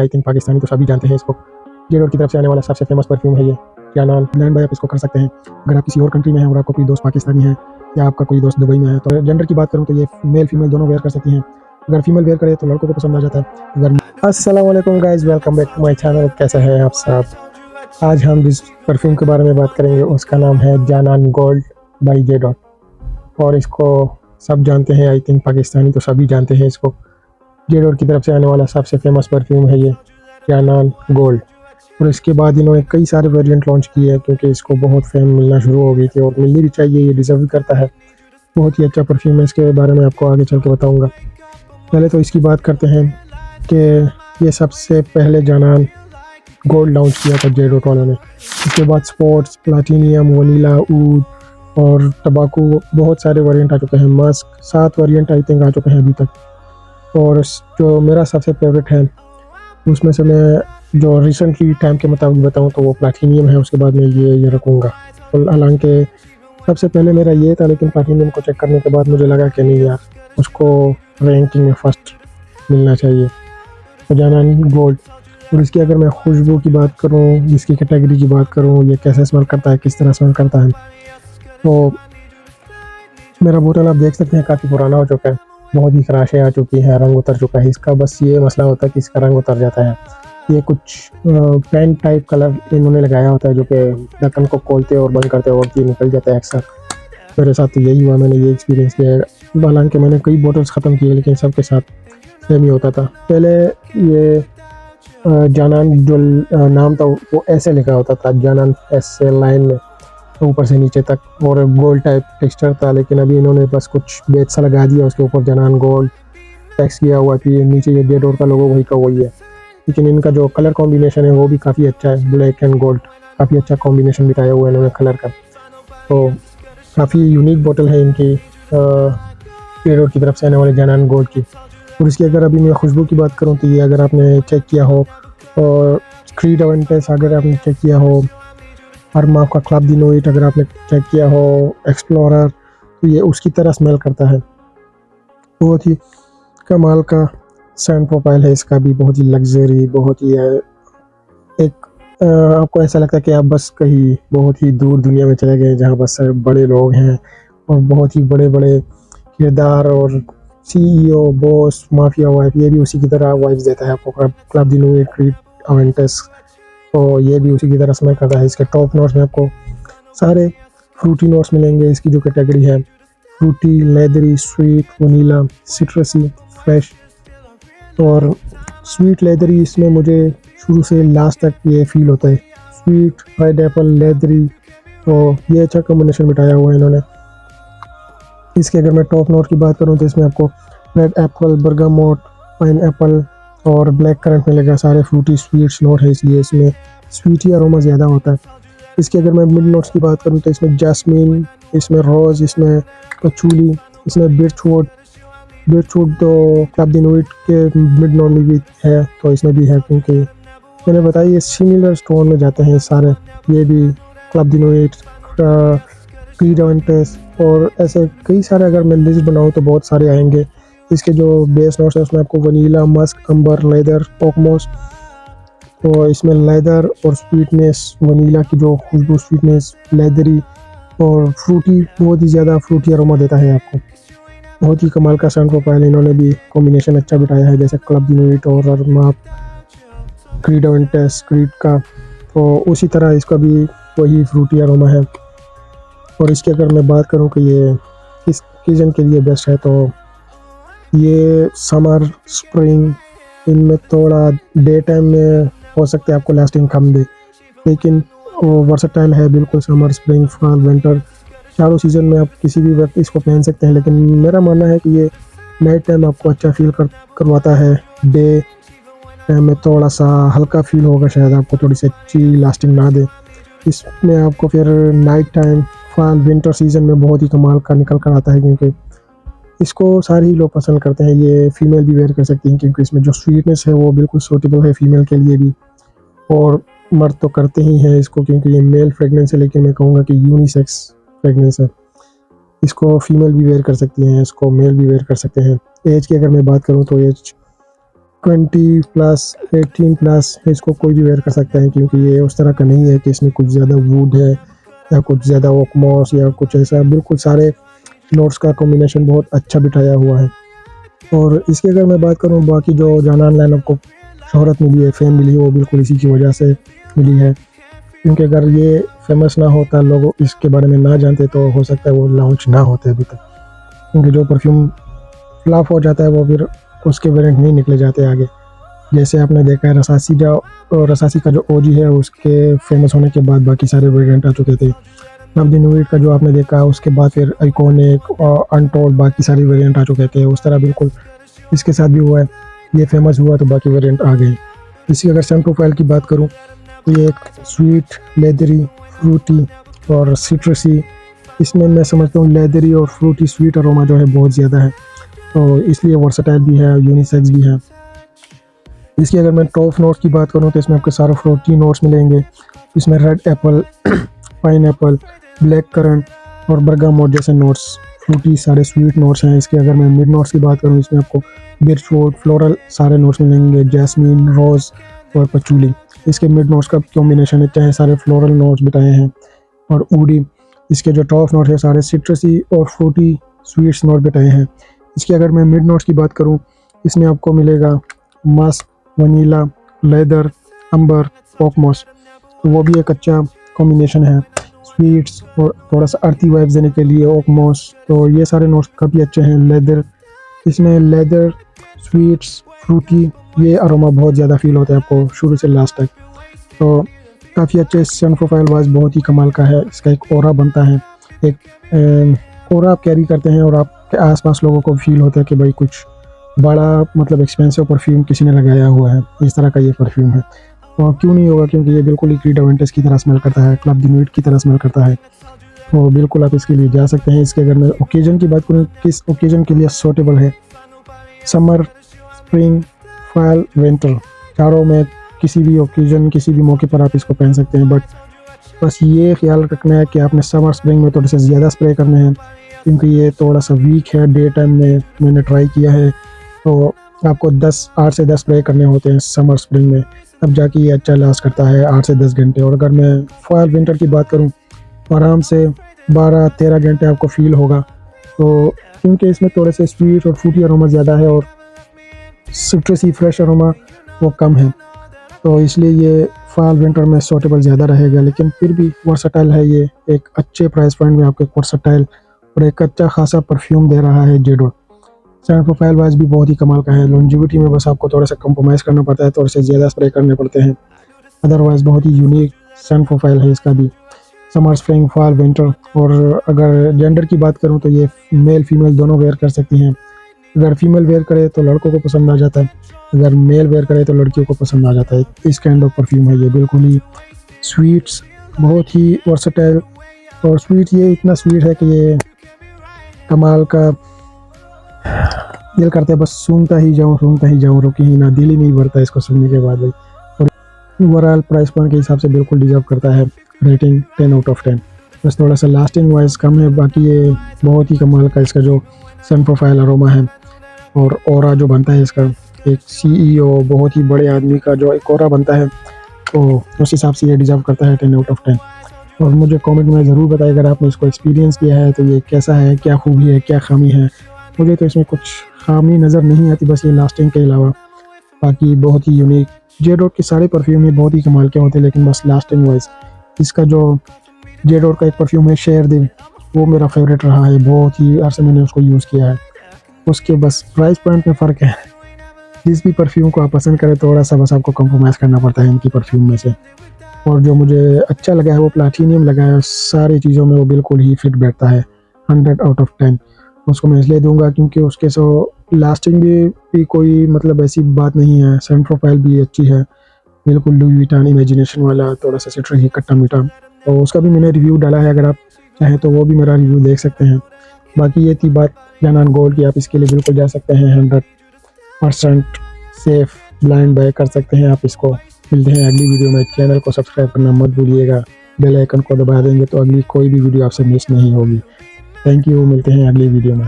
I think Pakistani तो सभी जानते हैं इसको। जेडोर की तरफ से आने वाला सबसे फेमस परफ्यूम है ये जानान। ब्लेंड बाय आप इसको कर सकते हैं अगर आप किसी और कंट्री में हैं और आपका कोई दोस्त पाकिस्तानी है या आपका कोई दोस्त दुबई में है। तो जेंडर की बात करूँ तो ये मेल फीमेल दोनों वेयर कर सकती हैं। अगर फीमेल वेयर करे तो लड़कों को पसंद आ जाता है। अगर अस्सलाम वालेकुम guys, welcome back to my channel. कैसे हैं आप सब? आज हम जिस परफ्यूम के बारे में बात करेंगे उसका नाम है जानान गोल्ड बाई जेडोर और इसको सब जानते हैं। आई थिंक पाकिस्तानी तो सभी जानते हैं इसको। जेडोर की तरफ से आने वाला सबसे फेमस परफ्यूम है ये जानान गोल्ड। और इसके बाद इन्होंने कई सारे वेरिएंट लॉन्च किए हैं क्योंकि इसको बहुत फेम मिलना शुरू हो गई थी और मिलनी भी चाहिए, ये डिज़र्व भी करता है। बहुत ही अच्छा परफ्यूम है, इसके बारे में आपको आगे चल के बताऊँगा। पहले तो इसकी बात करते हैं कि ये सबसे पहले जानान गोल्ड लॉन्च किया था जेडोर वालों ने। इसके बाद स्पोर्ट्स, प्लाटीनियम, वनीला, ऊद और टबाकू बहुत सारे वेरिएंट आ चुके हैं। मस्क 7 वेरिएंट आई थिंक आ चुके हैं अभी तक। और जो मेरा सबसे फेवरेट है उसमें से मैं जो रिसेंटली टाइम के मुताबिक बताऊं तो वो प्लाटीनियम है। उसके बाद मैं ये रखूँगा। हालांकि सबसे पहले मेरा ये था, लेकिन प्लाटीनियम को चेक करने के बाद मुझे लगा कि नहीं यार, उसको रैंकिंग में फर्स्ट मिलना चाहिए जानान गोल्ड। और इसकी अगर मैं खुशबू की बात करूँ, इसकी कैटेगरी की बात करूँ, ये कैसे स्मेल करता है, किस तरह स्मेल करता है, तो मेरा बोतल आप देख सकते हैं काफ़ी पुराना हो चुका है, बहुत ही खराशें आ चुकी हैं, रंग उतर चुका है इसका। बस ये मसला होता है कि इसका रंग उतर जाता है। ये कुछ पेन टाइप कलर इन्होंने लगाया होता है जो कि ढक्कन को खोलते और बंद करते वक्त ये निकल जाता है अक्सर। मेरे साथ तो यही हुआ, मैंने ये एक्सपीरियंस किया है। हालांकि मैंने कई बोतल्स ख़त्म किए लेकिन सबके साथ सेम ही होता था। पहले ये जानान जो नाम था वो ऐसे लिखा होता था, जानान ऐसे लाइन में ऊपर से नीचे तक, और गोल्ड टाइप टेक्सचर था। लेकिन अभी इन्होंने बस कुछ बेच सा लगा दिया, उसके ऊपर जानान गोल्ड टैक्स किया हुआ कि ये नीचे ये जेडोर का लोगो वही का वही है। लेकिन इनका जो कलर कॉम्बिनेशन है वो भी काफ़ी अच्छा है, ब्लैक एंड गोल्ड काफ़ी अच्छा कॉम्बिनेशन बिताया हुआ है इन्होंने कलर का। तो काफ़ी यूनिक बोतल है इनकी जेडोर की तरफ से आने वाले जानान गोल्ड की। और इसकी अगर अभी मैं खुशबू की बात करूँ तो ये अगर आपने चेक किया हो, और क्रीड अवेंटेस अगर आपने चेक किया हो, अरमा का क्लब दी नोइट अगर आपने चेक किया हो, एक्सप्लोरर, तो ये उसकी तरह स्मेल करता है। बहुत ही कमाल का सेंट प्रोफाइल है इसका भी, बहुत ही लग्जरी, बहुत ही एक आपको ऐसा लगता है कि आप बस कहीं बहुत ही दूर दुनिया में चले गए जहाँ बस बड़े लोग हैं और बहुत ही बड़े बड़े किरदार और CEO, बॉस, माफिया वाइफ, ये भी उसी की तरह वाइब्स देता है आपको। क्लब दी नोइट, क्रीड अवेंटेस, तो ये भी उसी की तरह स्मेल करता है। इसके टॉप नोट्स में आपको सारे फ्रूटी नोट्स मिलेंगे। इसकी जो कैटेगरी है fruity, leathery, sweet, vanilla, citrusy, fresh. और स्वीट लेदरी इसमें मुझे शुरू से लास्ट तक ये फील होता है, स्वीट, रेड एप्पल, लेदरी, तो ये अच्छा कॉम्बिनेशन बिठाया हुआ है इन्होंने। इसके अगर मैं टॉप नोट की बात करूँ तो इसमें आपको red Apple, bergamot, pine Apple और ब्लैक करंट मिलेगा। सारे फ्रूटी स्वीट्स नोट है, इसलिए इसमें स्वीटी अरोमा ज़्यादा होता है। इसके अगर मैं मिड नोट्स की बात करूँ तो इसमें जैस्मिन, इसमें रोज़, इसमें पचूली, इसमें बिर्चवुड तो क्लब दी नोइट के मिड नोट में भी है, तो इसमें भी है क्योंकि मैंने बताया ये सिमिलर स्टोन में जाते हैं सारे। ये भी क्लब दी नोइट, क्रीड अवेंटेस और ऐसे कई सारे अगर मैं लिस्ट बनाऊँ तो बहुत सारे आएंगे। इसके जो बेस नोट्स है उसमें आपको वनीला, मस्क, अंबर, लेदर, ओकमोस, तो इसमें लेदर और स्वीटनेस, वनीला की जो खुशबू, स्वीटनेस, लेदरी और फ्रूटी, बहुत ही ज़्यादा फ्रूटी अरोमा देता है आपको। बहुत ही कमाल का साउंड प्रोफाइल, इन्होंने भी कॉम्बिनेशन अच्छा बिठाया है जैसे क्लब दी नोइट और अरमा, क्रीड अवेंटेस, क्रीड का, तो उसी तरह इसका भी वही फ्रूटी अरोमा है। और इसकी अगर मैं बात करूँ कि ये किस सीजन के लिए बेस्ट है, तो ये समर, स्प्रिंग, इनमें थोड़ा डे टाइम में हो सकता है आपको लास्टिंग कम दे, लेकिन वो वर्सटाइल है बिल्कुल। समर, स्प्रिंग, फॉल, विंटर, चारों सीज़न में आप किसी भी वक्त इसको पहन सकते हैं। लेकिन मेरा मानना है कि ये नाइट टाइम आपको अच्छा फील करवाता है। डे टाइम में थोड़ा सा हल्का फील होगा, शायद आपको थोड़ी सी अच्छी लास्टिंग ना दे। इसमें आपको फिर night time, fall, winter season में बहुत ही कमाल का निकल कर आता है क्योंकि इसको सारे ही लोग पसंद करते हैं। ये फीमेल भी वेयर कर सकती हैं क्योंकि इसमें जो स्वीटनेस है वो बिल्कुल सूटेबल है फीमेल के लिए भी, और मर्द तो करते ही हैं इसको क्योंकि ये मेल फ्रेगनेंस है, लेकिन मैं कहूँगा कि यूनिसेक्स फ्रेगनेंस है। इसको फीमेल भी वेयर कर सकती हैं, इसको मेल भी वेयर कर सकते हैं। एज की अगर मैं बात करूँ तो एज 20+ 18+ इसको कोई भी वेयर कर सकता है, क्योंकि ये उस तरह का नहीं है कि इसमें कुछ ज़्यादा वुड है या कुछ ज़्यादा ओकमॉस या कुछ ऐसा। बिल्कुल सारे नोट्स का कॉम्बिनेशन बहुत अच्छा बिठाया हुआ है। और इसकी अगर मैं बात करूँ, बाकी जो जानान लाइनअप को शोहरत मिली है, फेम मिली है, वो बिल्कुल इसी की वजह से मिली है। क्योंकि अगर ये फेमस ना होता, लोग इसके बारे में ना जानते, तो हो सकता है वो लॉन्च ना होते अभी तक। क्योंकि जो परफ्यूम फ्लॉप हो जाता है वो फिर उसके वेरिएंट नहीं निकले जाते आगे। जैसे आपने देखा है रसासी का जो ओजी है, उसके फेमस होने के बाद बाकी सारे वेरिएंट आ चुके थे। अब न्यूइट का जो आपने देखा, उसके बाद फिर आइकॉनिक और अनटोल्ड बाकी सारे वेरिएंट आ चुके थे। उस तरह बिल्कुल इसके साथ भी हुआ है, ये फेमस हुआ तो बाकी वेरिएंट आ गए। इसी अगर सेंट प्रोफाइल की बात करूँ तो ये एक स्वीट, लेदरी, फ्रूटी और सिट्रसी, इसमें मैं समझता हूँ लेदरी और फ्रूटी स्वीट अरोमा जो है बहुत ज़्यादा है, तो इसलिए वर्सटाइल भी है, यूनिसेक्स भी है। इसकी अगर मैं टॉप नोट्स की बात करूँ तो इसमें आपके सारे फ्रूटी नोट्स मिलेंगे। इसमें red Apple, pine Apple, black currant और बर्गामोट जैसे नोट्स, फ्रूटी सारे स्वीट नोट्स हैं। इसके अगर मैं मिड नोट्स की बात करूँ, इसमें आपको बिर्चवुड, फ्लोरल सारे नोट्स मिलेंगे, जैस्मीन, रोज़ और पचूली। इसके मिड नोट्स का कॉम्बिनेशन इतना है, सारे फ्लोरल नोट्स बिताए हैं। और ऊडी, इसके जो टॉप नोट्स है सारे सिट्रसी और फ्रूटी स्वीट्स नोट बिताए हैं। इसकी अगर मैं मिड नोट्स की बात करूँ, इसमें आपको मिलेगा मस्क, वनीला, लेदर, अंबर, ओकमॉस, तो वो भी एक अच्छा कॉम्बिनेशन है। स्वीट्स और थोड़ा सा अर्थी वाइब्स देने के लिए ओकमॉस, तो ये सारे नोट्स काफ़ी अच्छे हैं। लेदर, इसमें लेदर, स्वीट्स, फ्रूटी, ये अरोमा बहुत ज़्यादा फील होता है आपको शुरू से लास्ट तक, तो काफ़ी अच्छे सेंट प्रोफाइल वाइज बहुत ही कमाल का है। इसका एक ऑरा बनता है, एक ऑरा आप कैरी करते हैं और आपके आसपास लोगों को फील होता है कि भाई कुछ बड़ा मतलब एक्सपेंसिव परफ्यूम किसी ने लगाया हुआ है, इस तरह का ये परफ्यूम है। और क्यों नहीं होगा, क्योंकि ये बिल्कुल ही क्रीड अवेंटस की तरह स्मेल करता है, क्लब द न्यूइट की तरह स्मेल करता है, तो बिल्कुल आप इसके लिए जा सकते हैं। इसके अगर मैं ओकेजन की बात करूँ, किस ओकेजन के लिए सूटेबल है, समर, स्प्रिंग, फॉल, विंटर, चारों में किसी भी ओकेजन, किसी भी मौके पर आप इसको पहन सकते हैं। बट बस ये ख्याल रखना है कि आपने समर स्प्रिंग में थोड़े से ज़्यादा स्प्रे करने हैं, क्योंकि ये थोड़ा सा वीक है। डे टाइम में मैंने ट्राई किया है, तो आपको 8 से 10 स्प्रे करने होते हैं समर स्प्रिंग में, तब जाके ये अच्छा लास्ट करता है 8 से 10 घंटे। और अगर मैं फॉल विंटर की बात करूँ, आराम से 12-13 घंटे आपको फील होगा, तो क्योंकि इसमें थोड़े से स्वीट और फ्रूटी अरोमा ज़्यादा है और सिट्रसी फ्रेश अरोमा वो कम है, तो इसलिए ये फॉल विंटर में सूटेबल ज़्यादा रहेगा। लेकिन फिर भी वर्सटाइल है, ये एक अच्छे प्राइस पॉइंट में आपको वर्सटाइल और एक अच्छा खासा परफ्यूम दे रहा है जेडो। सेंट प्रोफाइल वाइज भी बहुत ही कमाल का है। लॉन्जिविटी में बस आपको थोड़ा सा कंप्रोमाइज़ करना पड़ता है, थोड़े से ज़्यादा स्प्रे करने पड़ते हैं, अदरवाइज़ बहुत ही यूनिक सेंट प्रोफाइल है इसका भी। Summer, spring, fall, winter. और अगर जेंडर की बात करूँ तो ये मेल फीमेल दोनों वेयर कर सकती हैं। अगर फीमेल वेयर करे तो लड़कों को पसंद आ जाता है, अगर मेल वेयर करे तो लड़कियों को पसंद आ जाता है। इस काइंड ऑफ परफ्यूम है ये, बिल्कुल ही स्वीट्स, बहुत ही वर्सटाइल। और स्वीट, ये इतना स्वीट है कि ये कमाल का, दिल करता है बस सूंघता ही जाऊँ, रुकी ही ना, दिल ही नहीं भरता इसको सुनने के बाद भाई। और ओवरऑल प्राइस पॉइंट के हिसाब से बिल्कुल डिजर्व करता है रेटिंग 10 आउट ऑफ 10। बस थोड़ा सा लास्टिंग वाइज कम है, बाकी ये बहुत ही कमाल का इसका जो सेंट प्रोफाइल अरोमा है और ऑरा जो बनता है इसका, एक CEO बहुत ही बड़े आदमी का जो एक ऑरा बनता है, तो उस हिसाब से ये डिजर्व करता है 10 आउट ऑफ 10। और मुझे कमेंट में ज़रूर बताइए अगर आपने इसको एक्सपीरियंस किया है तो ये कैसा है, क्या खूबी है, क्या खामी है। मुझे तो इसमें कुछ खामी नज़र नहीं आती, बस ये लास्टिंग के अलावा बाकी बहुत ही यूनिक। जेडोर के सारे परफ्यूम ही बहुत ही कमाल के होते हैं, लेकिन बस लास्टिंग वाइज इसका जो जेडोर का एक परफ्यूम है शेर दिल, वो मेरा फेवरेट रहा है, बहुत ही अरसे मैंने उसको यूज़ किया है। उसके बस प्राइस पॉइंट में फ़र्क है, जिस भी परफ्यूम को आप पसंद करें थोड़ा सा बस आपको कॉम्प्रोमाइज़ करना पड़ता है इनकी परफ्यूम में से। और जो मुझे अच्छा लगा है वो प्लाटीनियम लगा है, सारी चीज़ों में वो बिल्कुल ही फिट बैठता है, 100 आउट ऑफ 10 उसको मैं इसलिए दूंगा क्योंकि उसके सो लास्टिंग भी कोई मतलब ऐसी बात नहीं है। सेंट प्रोफाइल भी अच्छी है, बिल्कुल लुई विटान इमेजिनेशन वाला, थोड़ा सा सिट्रिक खट्टा मीठा, तो उसका भी मैंने रिव्यू डाला है, अगर आप चाहें तो वो भी मेरा रिव्यू देख सकते हैं। बाकी ये थी बात जानन गोल्ड की, आप इसके लिए बिल्कुल जा सकते हैं, 100% सेफ ब्लाइंड बाय कर सकते हैं आप इसको। मिलते हैं अगली वीडियो में, चैनल को सब्सक्राइब करना मत भूलिएगा, बेल आइकन को दबा देंगे तो अगली कोई भी वीडियो आपसे मिस नहीं होगी। थैंक यू, मिलते हैं अगली वीडियो में।